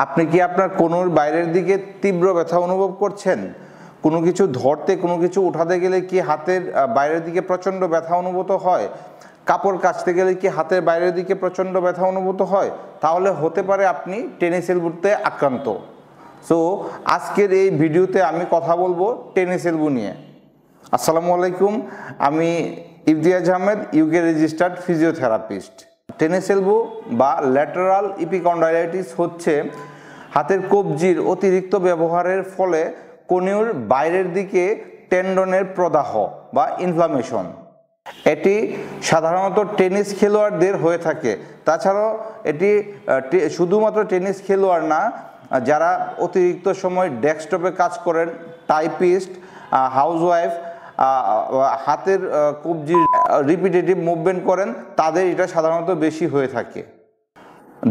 আপনি কি আপনার কোণের বাইরের দিকে তীব্র ব্যথা অনুভব করছেন? কোনো কিছু ধরতে, কোনো কিছু উঠাতে গেলে কি হাতের বাইরের দিকে প্রচণ্ড ব্যথা অনুভূত হয়? কাপড় কাচতে গেলে কি হাতের বাইরের দিকে প্রচণ্ড ব্যথা অনুভূত হয়? তাহলে হতে পারে আপনি টেনিস এলবোতে আক্রান্ত। সো আজকের এই ভিডিওতে আমি কথা বলবো টেনিস এলবো নিয়ে। আসসালামু আলাইকুম, আমি Imtiaz Ahmed, UK registered physiotherapist. Tennis elbow বা ল্যাটারাল ইপিকন্ডাইলাইটিস হচ্ছে হাতের কবজির অতিরিক্ত ব্যবহারের ফলে কোণের বাইরের দিকে টেন্ডনের প্রদাহ বা ইনফ্লামেশন। এটি সাধারণত টেনিস খেলোয়াড়দের হয়ে থাকে। তাছাড়াও এটি শুধুমাত্র টেনিস খেলোয়াড় না, যারা অতিরিক্ত সময় ডেস্কটপে কাজ করেন, টাইপিস্ট, হাউসওয়াইফ, হাতের কবজির রিপিটেটিভ মুভমেন্ট করেন, তাদের এটা সাধারণত বেশি হয়ে থাকে।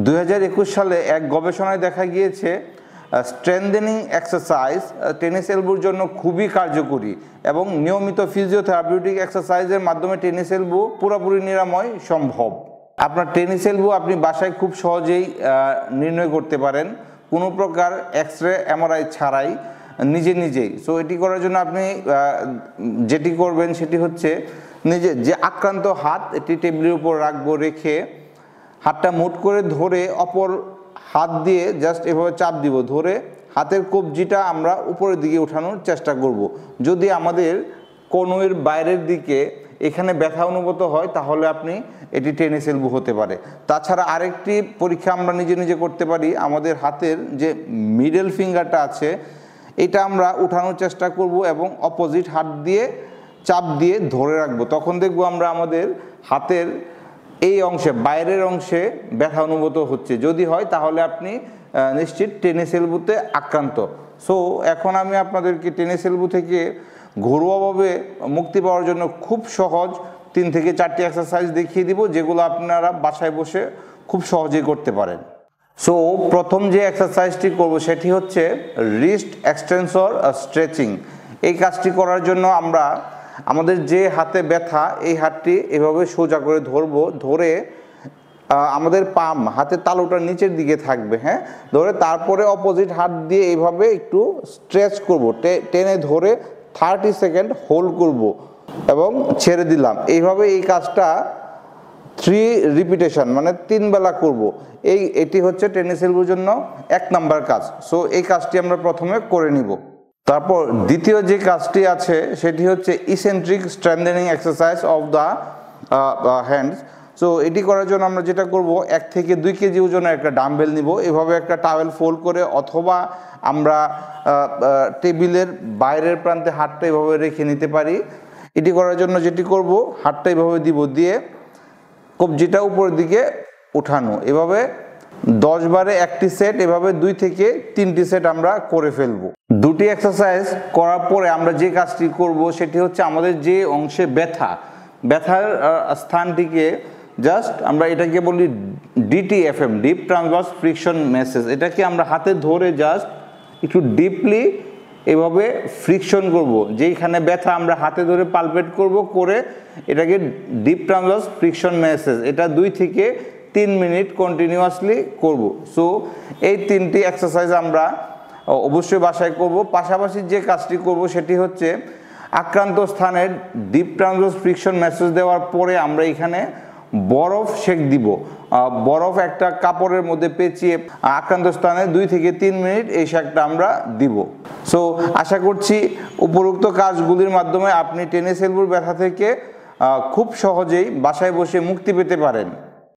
2021 সালে এক গবেষণায় দেখা গিয়েছে স্ট্রেংথেনিং এক্সারসাইজ টেনিস এলবোর জন্য খুবই কার্যকরী এবং নিয়মিত ফিজিওথেরাপিউটিক এক্সারসাইজের মাধ্যমে টেনিস এলবো পুরোপুরি নিরাময় সম্ভব। আপনার টেনিস এলবো আপনি বাসায় খুব সহজেই নির্ণয় করতে পারেন, কোনো প্রকার এক্সরে এমআরআই ছাড়াই, নিজেই। সো এটি করার জন্য আপনি যেটি করবেন সেটি হচ্ছে নিজে যে আক্রান্ত হাত এটি টেবিলের উপর রাখবো, রেখে হাতটা মুঠ করে ধরে অপর হাত দিয়ে জাস্ট এভাবে চাপ দিব, ধরে হাতের কবজিটা আমরা উপরের দিকে উঠানোর চেষ্টা করব। যদি আমাদের কোণের বাইরের দিকে এখানে ব্যথা অনুভূত হয় তাহলে আপনি এটি টেনিস এলবো হতে পারে। তাছাড়া আরেকটি পরীক্ষা আমরা নিজে করতে পারি। আমাদের হাতের যে মিডল ফিঙ্গারটা আছে এটা আমরা উঠানোর চেষ্টা করব এবং অপোজিট হাত দিয়ে চাপ দিয়ে ধরে রাখবো। তখন দেখবো আমরা আমাদের হাতের এই অংশে, বাইরের অংশে ব্যথা অনুভূত হচ্ছে। যদি হয় তাহলে আপনি নিশ্চিত টেনিস এলবোতে আক্রান্ত। সো এখন আমি আপনাদেরকে টেনিস এলবো থেকে ঘরোয়াভাবে মুক্তি পাওয়ার জন্য খুব সহজ 3 থেকে 4টি এক্সারসাইজ দেখিয়ে দিব, যেগুলো আপনারা বাসায় বসে খুব সহজেই করতে পারেন। সো প্রথম যে এক্সারসাইজটি করব সেটি হচ্ছে রিস্ট এক্সটেনসর স্ট্রেচিং। এই কাজটি করার জন্য আমরা আমাদের যে হাতে ব্যথা এই হাতটি এভাবে সোজা করে ধরবো, ধরে আমাদের পাম হাতের তালুটা নিচের দিকে থাকবে, হ্যাঁ, ধরে তারপরে অপোজিট হাত দিয়ে এইভাবে একটু স্ট্রেচ করব, টেনে ধরে 30 সেকেন্ড হোল্ড করব এবং ছেড়ে দিলাম। এইভাবে এই কাজটা 3 রিপিটেশন মানে 3 বেলা করব। এটি হচ্ছে টেনিস এলবোর জন্য 1 নাম্বার কাজ। সো এই কাজটি আমরা প্রথমে করে নিব। তারপর দ্বিতীয় যে কাজটি আছে সেটি হচ্ছে eccentric strengthening exercise of the hands. So এটি করার জন্য আমরা যেটা করব, 1 থেকে 2 কেজি ওজনের একটা ডাম্বেল নিব, এভাবে একটা টাওয়েল ফোল্ড করে, অথবা আমরা টেবিলের বাইরের প্রান্তে হাতটা এভাবে রেখে নিতে পারি। এটি করার জন্য যেটি করব, হাতটা এভাবে দিব, দিয়ে কবজিটা উপরের দিকে উঠানো, এভাবে 10 বারে 1টি সেট, এভাবে 2 থেকে 3টি সেট আমরা করে ফেলবো। 2টি এক্সারসাইজ করার পরে আমরা যে কাজটি করব সেটি হচ্ছে আমাদের যে অংশে ব্যথার স্থানটিকে জাস্ট আমরা এটাকে বলি ডিটিএফএম, ডিপ ট্রান্সভার্স ফ্রিকশন ম্যাসেজ। এটাকে আমরা হাতে ধরে জাস্ট একটু ডিপলি এভাবে ফ্রিকশন করব, যেইখানে ব্যথা আমরা হাতে ধরে পালপেট করব, করে এটাকে ডিপ ট্রান্সভার্স ফ্রিকশন ম্যাসেজ, এটা 2 থেকে 3 মিনিট কন্টিনিউয়াসলি করব। সো এই 3টি এক্সারসাইজ আমরা অবশ্যই বাসায় করব। পাশাপাশি যে কাজটি করব সেটি হচ্ছে আক্রান্ত স্থানের ডিপ ট্রান্সভার্স ফ্রিকশন ম্যাসেজ দেওয়ার পরে আমরা এখানে বরফ সেক দিব। বরফ একটা কাপড়ের মধ্যে পেঁচিয়ে আক্রান্ত স্থানে 2 থেকে 3 মিনিট এই সেকটা আমরা দিব। সো আশা করছি উপরোক্ত কাজগুলির মাধ্যমে আপনি টেনিস এলবোর ব্যথা থেকে খুব সহজেই বাসায় বসে মুক্তি পেতে পারেন।